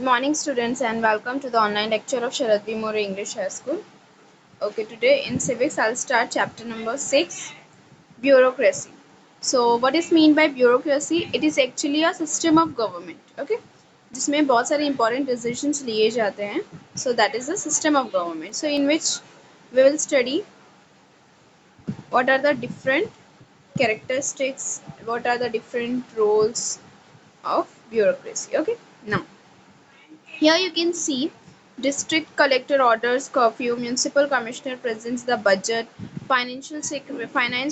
morning students and welcome to the online lecture of Sharad B. More English High School. Okay, today in civics I'll start chapter number 6, bureaucracy. So what is mean by bureaucracy? It is actually a system of government, okay, जिसमें बहुत सारे important decisions लिए जाते हैं. So that is the system of government. So in which we will study what are the different characteristics, what are the different roles of bureaucracy. Okay, now here you can see district collector orders curfew, municipal commissioner presents the budget, finance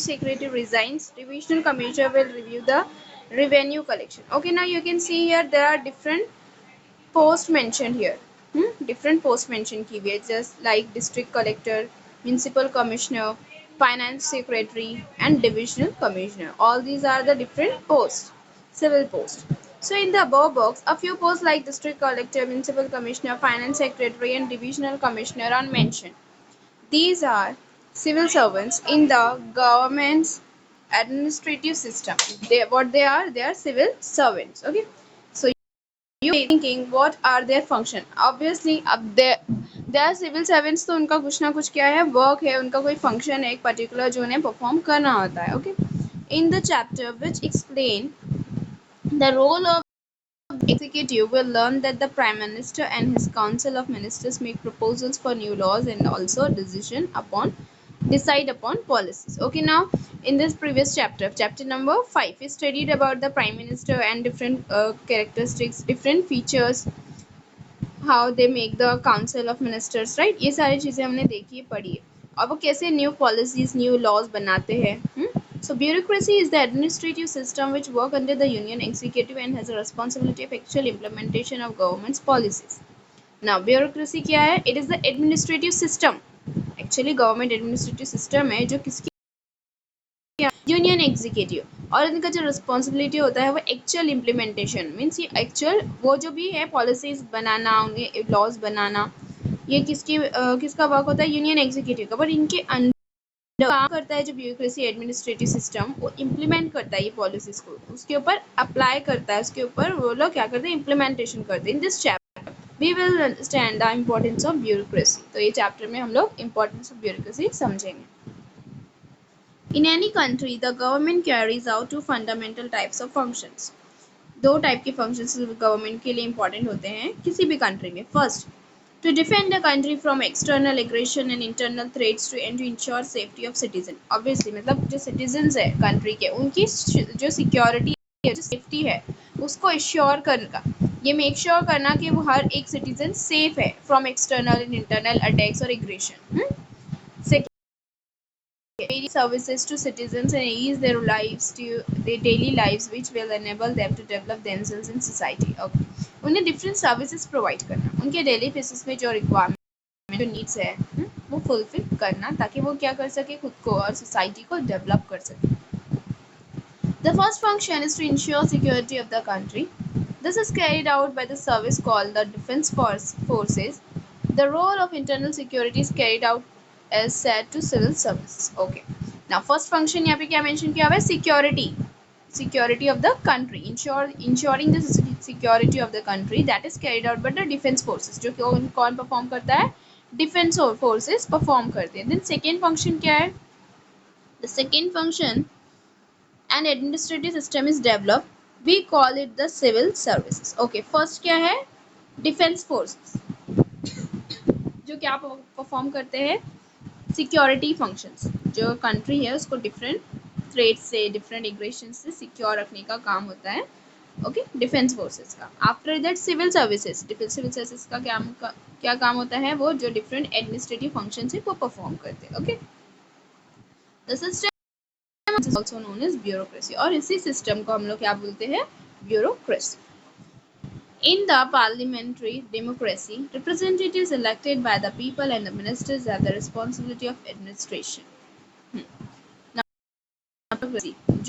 secretary resigns, divisional commissioner will review the revenue collection. Okay, now you can see here there are different posts mentioned here. Different posts mentioned की हुई है, just like district collector, municipal commissioner, finance secretary and divisional commissioner. All these are the different posts, civil posts. So in the above box, a few posts like district collector, municipal commissioner, finance secretary and divisional commissioner are mentioned. These are civil servants in the government's administrative system. They are civil servants. Okay, so you are thinking what are their function. Obviously अब they are civil servants, तो उनका कुछ ना कुछ क्या है, work है, उनका कोई फंक्शन है एक पर्टिकुलर जो उन्हें परफॉर्म करना होता है. Okay, in the chapter which explain the role of executive, will learn that the prime minister and his council of ministers make proposals for new laws and also decide upon policies. Okay, now in this previous chapter number 5, we studied about the prime minister and different characteristics, different features, how they make the council of ministers, right? ये सारी चीजें हमने देखी पढ़ी है, और वो कैसे न्यू पॉलिसीज न्यू लॉज बनाते हैं. So bureaucracy is the administrative system which work under the union executive and has a responsibility of actual implementation of government's policies. Now bureaucracy क्या है? It is the administrative system. Actually government administrative system है जो किसकी union executive, और इनका जो responsibility होता है वो एक्चुअल इम्प्लीमेंटेशन मीन्स ये एक्चुअल वो जो भी है पॉलिसीज बनाना, उन्हें लॉज बनाना, ये किसका वर्क होता है? यूनियन एग्जीक्यूटिव का. बट इनके अंडर काम करता है जो ब्यूरोक्रेसी एडमिनिस्ट्रेटिव सिस्टम, वो इम्प्लीमेंट करता है ये पॉलिसीज को, उसके ऊपर अप्लाई करता है, उसके ऊपर वो लोग क्या करते हैं? इम्प्लीमेंटेशन करते हैं. In this chapter we will understand the importance of bureaucracy. तो ये चैप्टर में हम लोग इम्पोर्टेंस ऑफ ब्यूरोक्रेसी समझेंगे. In any country, the government carries out two fundamental types of functions. दो टाइप के फंक्शंस गवर्नमेंट के लिए इंपॉर्टेंट होते हैं किसी भी कंट्री में. First, to defend the country from external aggression and internal threats and to ensure safety of citizen. Obviously मतलब जो citizens है कंट्री के, उनकी जो सिक्योरिटी है, जो सेफ्टी है, उसको एश्योर करना, ये मेक श्योर करना कि वो हर एक सिटीजन सेफ है from external and internal attacks और aggression. Services to citizens and ease their lives to their daily lives which will enable them to develop themselves in society. Okay, उन्हें different services provide करना, उनके daily basis में जो requirement जो needs है वो fulfill करना, ताकि वो क्या कर सके, खुद को और society को develop कर सके. The first function is to ensure security of the country. This is carried out by the service called the defense forces. The role of internal security is carried out as said to civil services. Okay. Now first function यहाँ पे क्या mention किया हुआ है? Security of the country, ensuring the security of the country, that is carried out by the defense forces. जो कौन perform करता है? Defense forces perform करते हैं. Then second function क्या है? The second function, an administrative system is developed. We call it the civil services. Okay, first क्या है? Defense forces जो क्या perform करते हैं? Security functions. जो कंट्री है उसको डिफरेंट थ्रेट से, डिफरेंट एग्रेशन से सिक्योर रखने का काम होता है. ओके, डिफेंस फोर्सेस का. After that civil services. Civil services का क्या काम होता है? वो जो डिफरेंट एडमिनिस्ट्रेटिव फंक्शन है वो परफॉर्म करते हैं. Okay, the system is also known as bureaucracy, और इसी सिस्टम को हम लोग क्या बोलते हैं? Bureaucracy. In the parliamentary democracy, representatives elected by the people and the ministers have the responsibility of administration.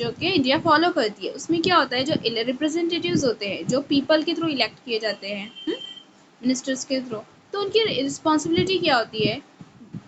जो कि इंडिया फॉलो करती है, उसमें क्या होता है? जो रिप्रेजेंटेटिव्स होते हैं जो पीपल के थ्रू इलेक्ट किए जाते हैं, मिनिस्टर्स के थ्रू, तो उनकी रिस्पॉन्सिबिलिटी क्या होती है?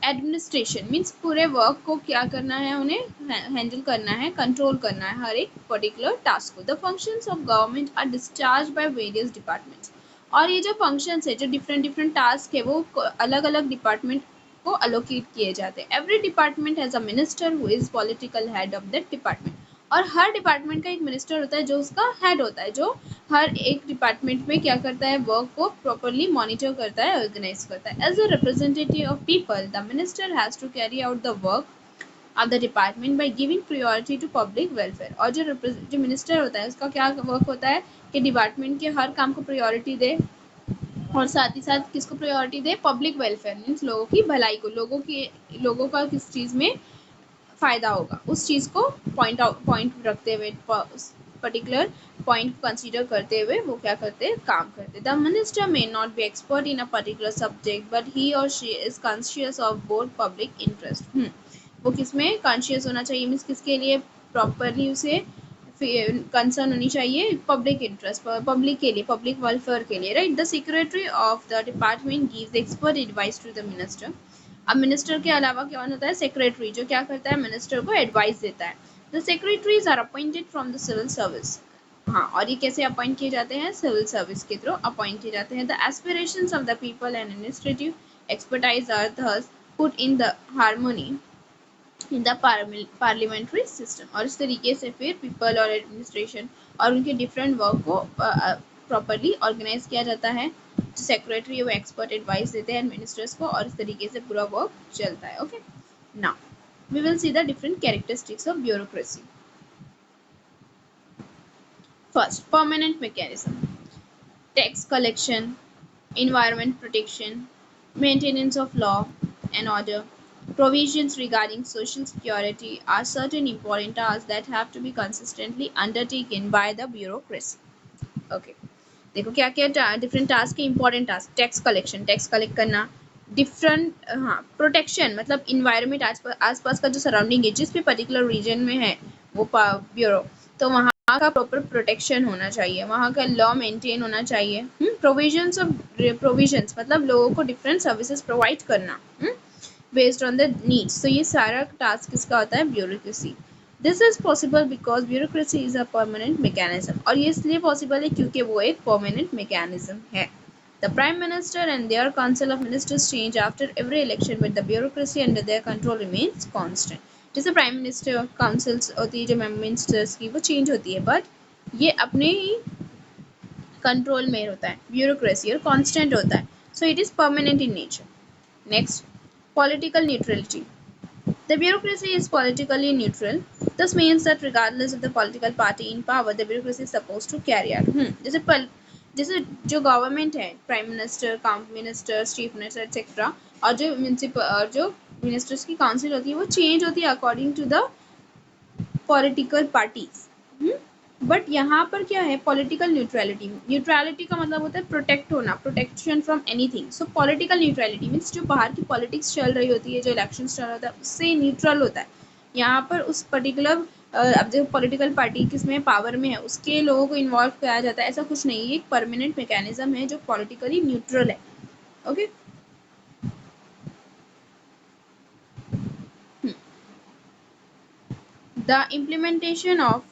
एडमिनिस्ट्रेशन मीन्स पूरे वर्क को क्या करना है, उन्हें हैंडल करना है, कंट्रोल करना है हर एक पर्टिकुलर टास्क को. The functions of government are discharge by various departments. और ये जो फंक्शंस है, जो डिफरेंट डिफरेंट टास्क है, वो अलग अलग डिपार्टमेंट को अलोकेट किए जाते हैं. Every department has a minister who is political head of that department. और हर डिपार्टमेंट का एक मिनिस्टर होता है जो उसका हेड होता है, जो हर एक डिपार्टमेंट में क्या करता है, वर्क को प्रॉपरली मॉनिटर करता है, ऑर्गेनाइज करता है. As a representative of people, the minister has to carry out the work of the department by giving priority to public welfare. और जो मिनिस्टर होता है उसका क्या वर्क होता है कि डिपार्टमेंट के हर काम को प्रायोरिटी दे, और साथ ही साथ किसको प्रायोरिटी दे, पब्लिक वेलफेयर मीन्स लोगों की भलाई को, लोगों का किस चीज़ में फ़ायदा होगा उस चीज़ को पॉइंट रखते हुए, उस पर्टिकुलर पॉइंट को कंसीडर करते हुए वो क्या करते हैं, काम करते. The minister may not be expert in a particular subject but he और she is conscious of both public interest. वो किस में कॉन्शियस होना चाहिए, मीन्स किसके लिए, प्रॉपरली उसे कंसर्न होनी चाहिए, पब्लिक इंटरेस्ट, पब्लिक के लिए, पब्लिक वेलफेयर के लिए, right. The secretary of the department gives expert advice to the minister. अब मिनिस्टर के अलावा कौन होता है, सेक्रेटरी, जो क्या करता है, मिनिस्टर को एडवाइस देता है. The secretaries are appointed from the civil service. हाँ, और ये कैसे अपॉइंट किए जाते हैं, सिविल सर्विस के थ्रू अपॉइंट किए जाते हैं. The aspirations of the people and administrative expertise are thus put in the harmony in the parliamentary system. और इस तरीके से फिर पीपल और एडमिनिस्ट्रेशन और उनके डिफरेंट वर्क को प्रॉपरली ऑर्गेनाइज किया जाता है. जो सेक्रेटरी वो एक्सपर्ट एडवाइस देते हैं मिनिस्टर्स को, और इस तरीके से पूरा वर्क चलता है. Okay, now we will see the different characteristics of bureaucracy. First, permanent mechanism. Tax collection, environment protection, maintenance of law and order, provisions regarding social security are certain important tasks that have to be consistently undertaken by the bureaucracy. Okay. देखो क्या क्या different task के important task. Tax collection, tax collect करना. Different, हाँ, protection मतलब environment, आसपास का जो सराउंडिंग है जिस भी पर्टिकुलर रीजन में है वो ब्यूरो, तो वहाँ का प्रॉपर प्रोटेक्शन होना चाहिए, वहाँ का लॉ मेंटेन होना चाहिए. प्रोविजंस मतलब लोगों को डिफरेंट सर्विसेज प्रोवाइड करना बेस्ड ऑन द नीड्स. तो ये सारा टास्क किसका होता है, bureaucracy. This is possible because bureaucracy is a permanent mechanism. और ये इसलिए पॉसिबल है क्योंकि वो एक परमानेंट मैकेनिज्म है. The Prime Minister and their Council of Ministers change after every election, but the bureaucracy under their control remains constant. जैसे prime minister councils होती है जो मिनिस्टर्स की, वो चेंज होती है बट ये अपने ही कंट्रोल में होता है, ब्यूरोक्रेसी, और कांस्टेंट होता है. So it is permanent in nature. Next, political neutrality. The bureaucracy is politically neutral. This means that regardless of the political party in power, the bureaucracy is supposed to carry out. जैसे जो government है, prime minister, minister, chief minister etcetera, और जो municipal और जो ministers की council होती है वो चेंज होती है according to the political parties. But यहाँ पर क्या है, पॉलिटिकल न्यूट्रलिटी. न्यूट्रलिटी का मतलब होता है प्रोटेक्ट होना, protection from anything. So political neutrality means जो बाहर की पॉलिटिक्स चल रही होती है, जो इलेक्शन चल रहा होता है, उससे न्यूट्रल होता है. यहाँ पर उस पर्टिकुलर अब जो पॉलिटिकल पार्टी किसमें पावर में है उसके लोगों को इन्वॉल्व किया जाता है, ऐसा कुछ नहीं है. एक परमानेंट मैकेनिज्म है जो पॉलिटिकली न्यूट्रल है. ओके, द इम्प्लीमेंटेशन ऑफ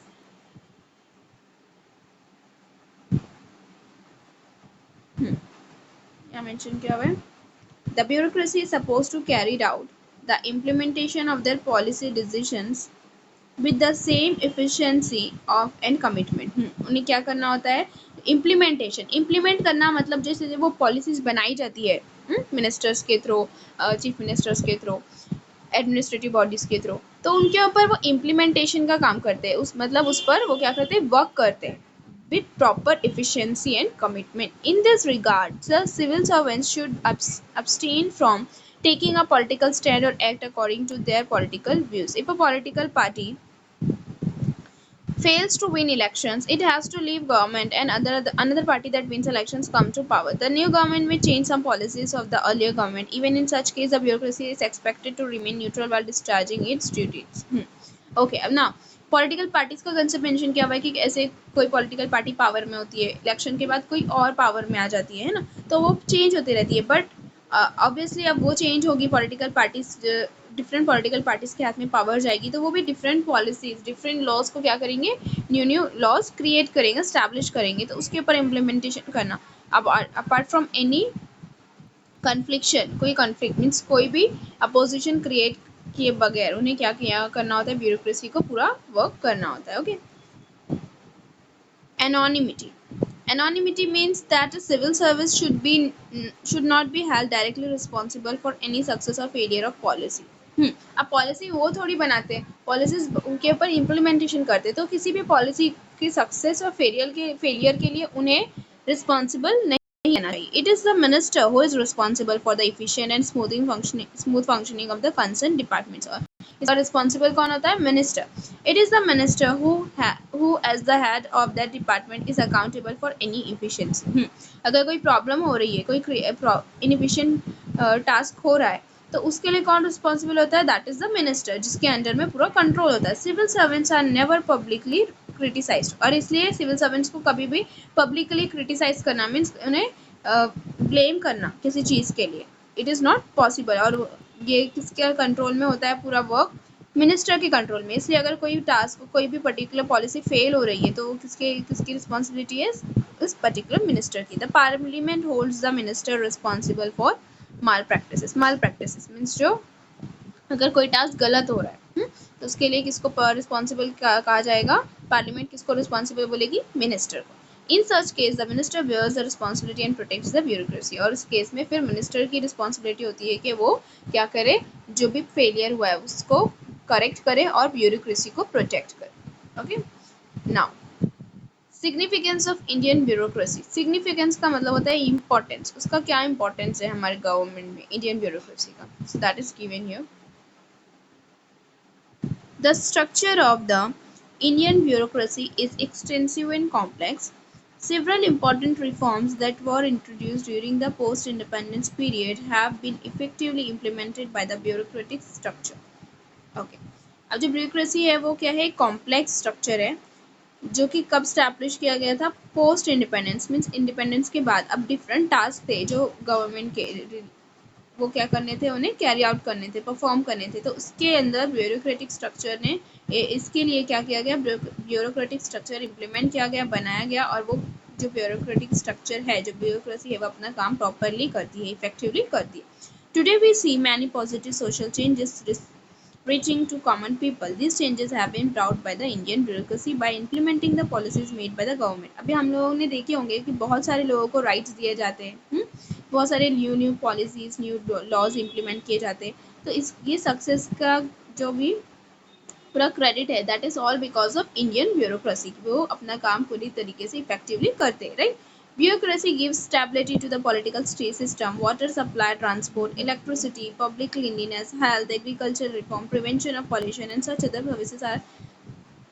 यहाँ मेंशन किया हुआ है, the bureaucracy is supposed to carry out the implementation of their policy decisions with the same efficiency of and commitment. उन्हें क्या करना होता है, इम्प्लीमेंटेशन. इम्प्लीमेंट करना मतलब जैसे वो पॉलिसीज बनाई जाती है मिनिस्टर्स के थ्रू, चीफ मिनिस्टर्स के थ्रू, एडमिनिस्ट्रेटिव बॉडीज के थ्रू, तो उनके ऊपर वो इम्प्लीमेंटेशन का काम करते हैं. उस मतलब उस पर वो क्या करते हैं, वर्क करते हैं with proper efficiency and commitment. In this regard, the civil servants should abstain from taking a political stand or act according to their political views. If a political party fails to win elections, it has to leave government and another party that wins elections come to power. The new government may change some policies of the earlier government. Even in such case, the bureaucracy is expected to remain neutral while discharging its duties. Okay, अब ना political parties का concept mention किया हुआ है कि ऐसे कोई political party power में होती है, इलेक्शन के बाद कोई और पावर में आ जाती है ना, तो वो चेंज होती रहती है. बट ऑब्वियसली अब वो चेंज होगी, political parties, different political parties के हाथ में पावर जाएगी, तो वो भी डिफरेंट पॉलिसीज, डिफरेंट लॉज को क्या करेंगे, न्यू लॉज क्रिएट करेंगे, स्टैब्लिश करेंगे, तो उसके ऊपर इम्प्लीमेंटेशन करना. अब अपार्ट फ्रॉम एनी कन्फ्लिक्शन, कोई कन्फ्लिक्ट मीन्स कोई भी अपोजिशन क्रिएट किए बगैर उन्हें क्या किया करना होता है, ब्यूरोक्रेसी को पूरा वर्क करना होता है. Okay. Anonymity. Anonymity means that a civil service should not be held directly responsible for any success or failure of policy. अब पॉलिसी वो थोड़ी बनाते हैं, पॉलिसीज उनके ऊपर इम्प्लीमेंटेशन करते हैं, तो किसी भी पॉलिसी की सक्सेस और फेलियर के लिए उन्हें रिस्पॉन्सिबल नहीं रहना चाहिए. It is the minister who is responsible for the efficient and smooth functioning of the concern departments. इसका रिस्पॉन्सिबल कौन होता है, minister. It is the minister who as the head of that department is accountable for any efficiency. अगर कोई problem हो रही है, कोई इनएफिशिएंट टास्क हो रहा है, तो उसके लिए कौन रिस्पॉन्सिबल होता है, दैट इज द मिनिस्टर, जिसके अंडर में पूरा कंट्रोल होता है. Civil servants are never publicly criticised, और इसलिए सिविल सर्वेंट्स को कभी भी पब्लिकली क्रिटिसाइज करना मीन्स उन्हें ब्लेम करना किसी चीज़ के लिए, इट इज़ नॉट पॉसिबल. और ये किसके कंट्रोल में होता है, पूरा वर्क मिनिस्टर के कंट्रोल में. इसलिए अगर कोई टास्क, कोई भी पर्टिकुलर पॉलिसी फेल हो रही है, तो किसकी रिस्पॉन्सिबिलिटी है, इस पर्टिकुलर मिनिस्टर की. The parliament holds the minister responsible for mall practices means जो अगर कोई टास्क गलत हो रहा है, तो उसके लिए किसको रिस्पॉन्सिबल कहा जाएगा, पार्लियामेंट किसको रिस्पॉन्सिबल बोलेगी, मिनिस्टर को. In such case the minister bears the responsibility and protects the bureaucracy. और इस केस में फिर मिनिस्टर की रिस्पॉन्सिबिलिटी होती है कि वो क्या करे, जो भी फेलियर हुआ है उसको करेक्ट करे और ब्यूरोक्रेसी को प्रोटेक्ट करे. Okay. Now significance of Indian bureaucracy. Significance का मतलब होता है इंपॉर्टेंस. उसका क्या इंपॉर्टेंस है हमारे गवर्नमेंट में इंडियन ब्यूरोक्रेसी का. So that is given here. The structure of the Indian bureaucracy is extensive and complex. Several important reforms that were introduced during the post-independence period have been effectively implemented by the bureaucratic structure. Okay. अब जो bureaucracy है वो क्या है, complex structure है, जो कि कब स्टैब्लिश किया गया था, पोस्ट इंडिपेंडेंस मीन्स इंडिपेंडेंस के बाद. अब डिफरेंट टास्क थे जो गवर्नमेंट के, वो क्या करने थे, उन्हें कैरी आउट करने थे, परफॉर्म करने थे. तो उसके अंदर ब्यूरोक्रेटिक स्ट्रक्चर ने इसके लिए क्या किया गया, ब्यूरोक्रेटिक स्ट्रक्चर इम्प्लीमेंट किया गया, बनाया गया. और वो जो ब्यूरोक्रेटिक स्ट्रक्चर है, जो ब्यूरोक्रेसी है, वो अपना काम प्रॉपरली करती है, इफेक्टिवली करती है. Today we see many positive social changes reaching to common people. These changes have been brought by the Indian bureaucracy by implementing the policies made by the government. अभी हम लोगों ने देखे होंगे कि बहुत सारे लोगों को राइट्स दिए जाते हैं, बहुत सारे new policies, new laws implement किए जाते हैं. तो ये सक्सेस का जो भी पूरा क्रेडिट है, that is all because of Indian bureaucracy. वो अपना काम पूरी तरीके से इफेक्टिवली करते हैं, right. Bureaucracy gives stability to the political system. Water supply, transport, electricity, public cleanliness, health, agricultural reform, prevention of pollution, and such other services are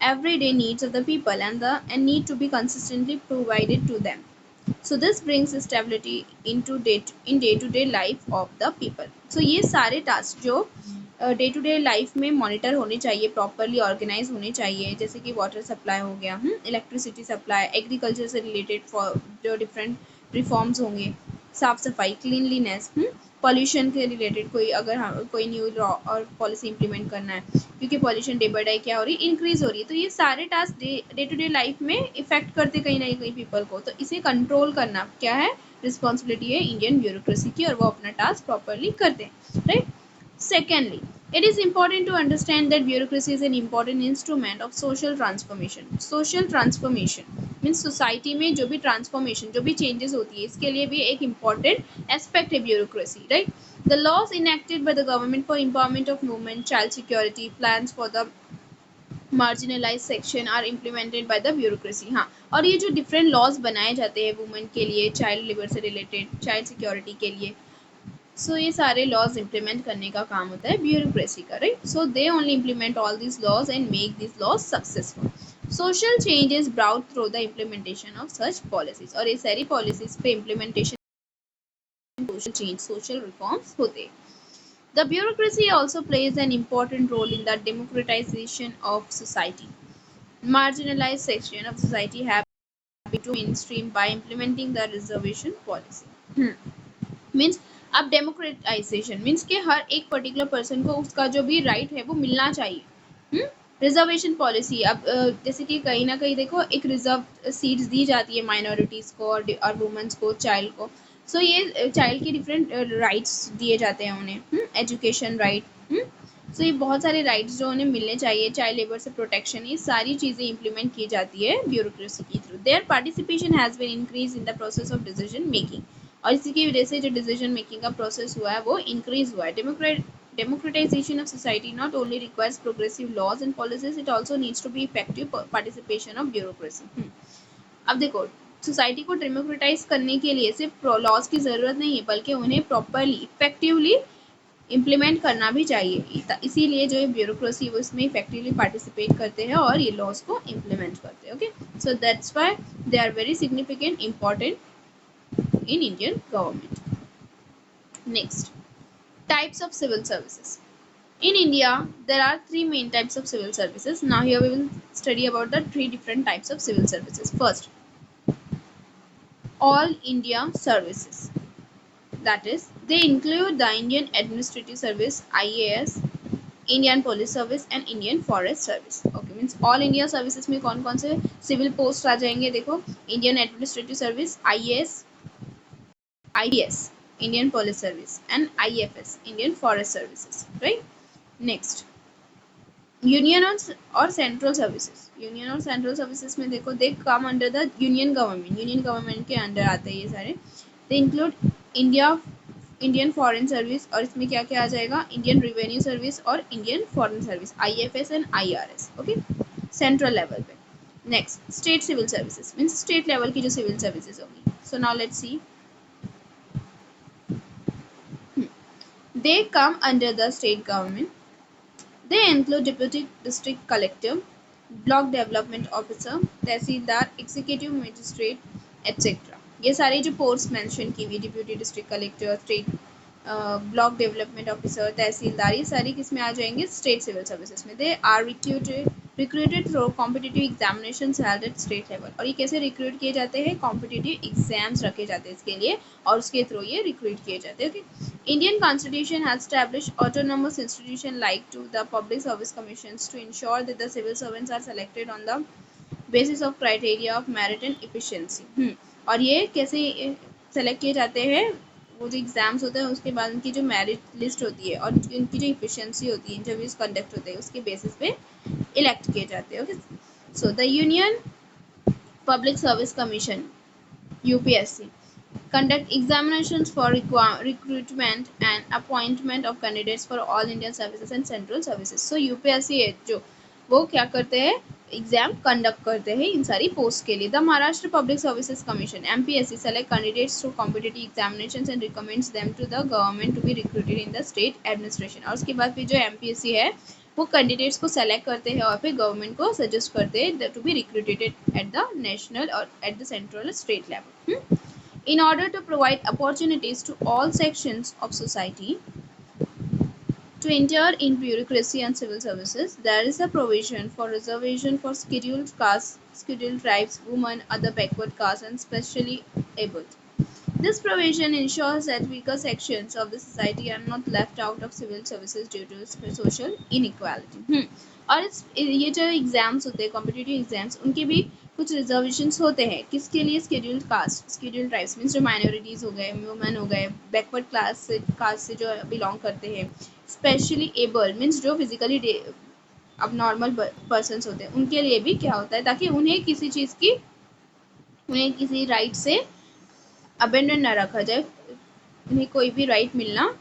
everyday needs of the people and need to be consistently provided to them. So this brings stability into day-to-day life of the people. So ये सारे task जो day to day life में monitor होने चाहिए, properly organise होने चाहिए, जैसे कि वाटर सप्लाई हो गया, इलेक्ट्रिसिटी सप्लाई, एग्रीकल्चर से रिलेटेड जो डिफरेंट रिफॉर्म्स होंगे, साफ सफाई, क्लीनलीनेस, पॉल्यूशन के रिलेटेड कोई न्यू लॉ और पॉलिसी इंप्लीमेंट करना है, क्योंकि पॉल्यूशन डे बाई डे क्या हो रही है, इंक्रीज हो रही है. तो ये सारे task day to day life में इफेक्ट करते कहीं ना कहीं पीपल को. तो इसे कंट्रोल करना क्या है, रिस्पॉन्सिबिलिटी है इंडियन ब्यूरोक्रेसी की, और वो अपना टास्क प्रॉपरली करते हैं, right. Secondly, it is important to understand that bureaucracy is an important instrument of social transformation. Social transformation means society में जो भी transformation, जो भी changes होती है, इसके लिए भी एक important aspect है bureaucracy, right? The laws enacted by the government for empowerment of women, child security, plans for the marginalized section are implemented by the bureaucracy. हाँ, और ये जो different laws बनाए जाते हैं women के लिए, child labor से related, child security के लिए, सो ये सारे लॉज इम्प्लीमेंट करने का काम होता है ब्यूरोक्रेसी का, right. So they only implement all this laws and make this laws successful. Social change is brought through the implementation of such policies. और ये सारी पॉलिसीज पे implementation, social change, social reforms होते हैं. The bureaucracy also plays an important role in the democratization of society. Marginalized section of society have been to mainstream by implementing the reservation policy. Means अब democratisation means कि हर एक particular person को उसका जो भी right है वो मिलना चाहिए. रिजर्वेशन पॉलिसी, अब जैसे कि कहीं ना कहीं देखो एक रिजर्व सीट्स दी जाती है माइनॉरिटीज़ को और वुमेन्स को, चाइल्ड को। सो ये चाइल्ड के डिफरेंट राइट्स दिए जाते हैं उन्हें, एजुकेशन राइट। सो ये बहुत सारे राइट्स जो उन्हें मिलने चाहिए, चाइल्ड लेबर से प्रोटेक्शन, ये सारी चीज़ें इंप्लीमेंट की जाती है ब्यूरोक्रेसी के through. Their participation has been increase in the process of decision making, और इसी की वजह से जो डिसीजन मेकिंग का प्रोसेस हुआ है वो इंक्रीज हुआ है। Democratization of society not only requires progressive laws and policies, it also needs to be effective participation of bureaucracy. अब देखो, सोसाइटी को डेमोक्रेटाइज करने के लिए सिर्फ लॉज की ज़रूरत नहीं है, बल्कि उन्हें प्रॉपरली इफेक्टिवली इम्प्लीमेंट करना भी चाहिए। इसीलिए जो ब्यूरोक्रेसी वो इसमें इफेक्टिवली पार्टिसिपेट करते हैं और ये लॉज को इम्प्लीमेंट करते हैं। Okay, so that's why they are very significant, important in Indian government. Next, types of civil services. In India, there are three main types of civil services. Now here we will study about the three different types of civil services. First, all India services. That is, they include the Indian Administrative Service (IAS), Indian Police Service and Indian Forest Service. Okay, means all India services में कौन कौन से civil posts आ जाएंगे? देखो, Indian Administrative Service, IAS, IDS, Indian Police Service, and IFS, Indian Forest Services, right? Next, union और central services. Union और central services में देखो, they come under the union government, union government के under आते हैं ये सारे। They include Indian foreign service, और इसमें क्या क्या आ जाएगा? इंडियन रेवेन्यू सर्विस और Indian foreign service, IFS and IRS। Okay, central level पे। Next, state civil services, means state level की जो सिविल सर्विसेज होगी। So now let's see, they come under the state government. They include Deputy District Collector, Block Development Officer, tehsildar, Executive Magistrate, etc. ये सारे जो post mention की हुई, deputy district collector, state block development officer, tehsildar, ये सारी किस में आ जाएंगे? स्टेट सिविल सर्विसेज में। They are recruited through competitive examinations held at state level, और ये कैसे रिक्रूट किए जाते हैं? कॉम्पिटिटिव एग्जाम्स रखे जाते हैं इसके लिए, और उसके थ्रू ये रिक्रूट किए जाते हैं। Okay, Indian Constitution has established autonomous institutions like to the Public Service Commissions to ensure that the civil servants are selected on the basis of criteria of merit and efficiency. और ये कैसे select किए जाते हैं? वो जो exams होते हैं उसके बाद उनकी जो मेरिट लिस्ट होती है और उनकी जो इफिशियंसी होती है, इंटरव्यूज कंडक्ट होते हैं, उसके बेसिस पे इलेक्ट किए जाते हैं। Okay, so the union public service commission, UPSC, conduct examinations for recruitment and appointment of candidates for all Indian services and central services. So UPSC है जो, वो क्या करते हैं? एग्जाम कंडक्ट करते हैं इन सारी पोस्ट के लिए। The Maharashtra public services commission, MPSC, select candidates through competitive examinations and recommends them to the government to be recruited in the state administration. और उसके बाद फिर जो MPSC है वो कैंडिडेट्स को सेलेक्ट करते हैं और फिर गवर्नमेंट को सजेस्ट करते हैं to be recruited at the national और at the central state level. In order to provide opportunities to all sections of society to enter in bureaucracy and civil services, there is a provision for reservation for scheduled castes, scheduled tribes, women, other backward castes, and specially abled. This provision ensures that weaker sections of the society are not left out of civil services due to social inequality. और ये जो exams होते हैं, competitive exams, उनके भी कुछ reservations होते हैं। किसके लिए? Scheduled cast, scheduled tribes, means जो माइनॉरिटीज़ हो गए, वुमेन हो गए, बैकवर्ड कास्ट से जो बिलोंग करते हैं, स्पेशली एबल्ड, मीन्स जो फिजिकली अब नॉर्मल पर्सनस होते हैं, उनके लिए भी क्या होता है? ताकि उन्हें किसी चीज़ की, उन्हें किसी राइट से अबेंडन ना रखा जाए, उन्हें कोई भी राइट मिलना,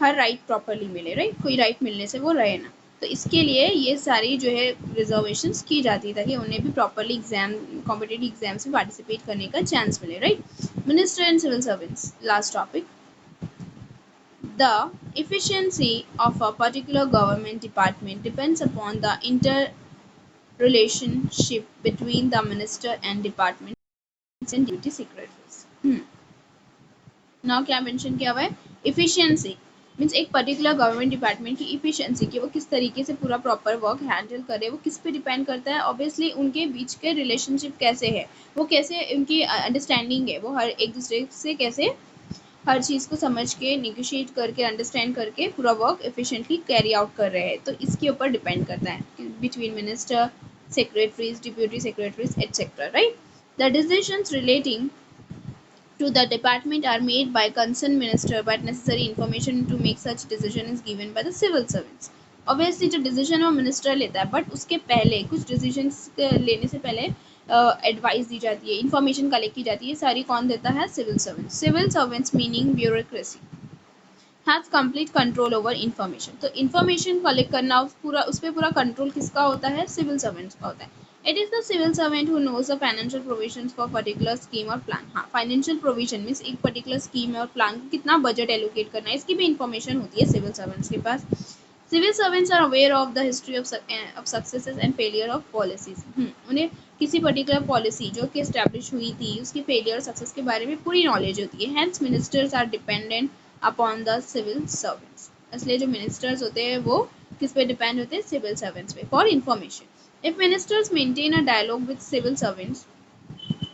हर राइट प्रॉपरली मिले, राइट, कोई राइट मिलने से वो रहे ना। तो इसके लिए ये सारी जो है रिजर्वेशंस की जाती है ताकि उन्हें भी प्रॉपरली एग्जाम, कॉम्पिटिटिव एग्जाम्स में पार्टिसिपेट करने का चांस मिले, right. Minister and civil servants, last topic. The efficiency of a particular government department depends upon the interrelationship between the minister and departments and duty secretaries. Now क्या mention किया हुआ है? Efficiency means एक particular government department की efficiency की, वो किस तरीके से पूरा प्रॉपर वर्क हैंडल करे, वो किस पे डिपेंड करता है? ऑब्वियसली उनके बीच के रिलेशनशिप कैसे है, वो कैसे उनकी अंडरस्टैंडिंग है, वो हर एक दूसरे से कैसे हर चीज़ को समझ के निगोशिएट करके अंडरस्टैंड करके पूरा वर्क एफिशिएंटली कैरी आउट कर रहे हैं, तो इसके ऊपर डिपेंड करता है between minister, secretaries, deputy secretaries, etc. Right? The decisions relating to the department are made by concerned minister, but necessary information to make such decision is given by the civil servants. Obviously जो decision वो minister लेता है, but उसके पहले कुछ decision लेने से पहले एडवाइस दी जाती है, इंफॉर्मेशन कलेक्ट की जाती है, सारी कौन देता है? Civil servants. Civil servants meaning bureaucracy has complete control over information. तो इन्फॉर्मेशन कलेक्ट करना उस पर पूरा कंट्रोल किसका होता है? सिविल सर्वेंट्स का होता है. It is the civil servant who knows the financial provisions for particular scheme और प्लान. हाँ, फाइनेंशियल प्रोविजन मीन्स एक पर्टिकुलर स्कीम और प्लान को कितना बजट एलोकेट करना है, इसकी भी इंफॉर्मेशन होती है सिविल सर्वेंट्स के पास. Civil servants are aware of the history of successes and failure of policies. उन्हें किसी पर्टिकुलर पॉलिसी जो कि एस्टैब्लिश हुई थी उसकी फेलियर और सक्सेस के बारे में पूरी नॉलेज होती है. Hence ministers are dependent upon the civil servants. इसलिए जो मिनिस्टर्स होते हैं वो किस पे डिपेंड होते हैं? सिविल सर्वेंट्स पे for information. If ministers maintain a dialogue with civil servants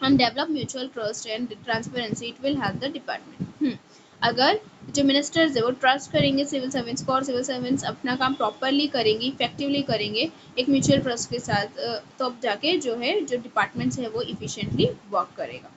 and develop mutual trust and transparency, it will help the department. अगर जो मिनिस्टर्स है वो ट्रस्ट करेंगे सिविल सर्वेंट्स को और सिविल सर्वेंट्स अपना काम प्रॉपरली करेंगे, इफेक्टिवली करेंगे एक म्यूचुअल ट्रस्ट के साथ, तो अब जाके जो है जो डिपार्टमेंट्स है वो इफिशिएंटली वर्क करेगा.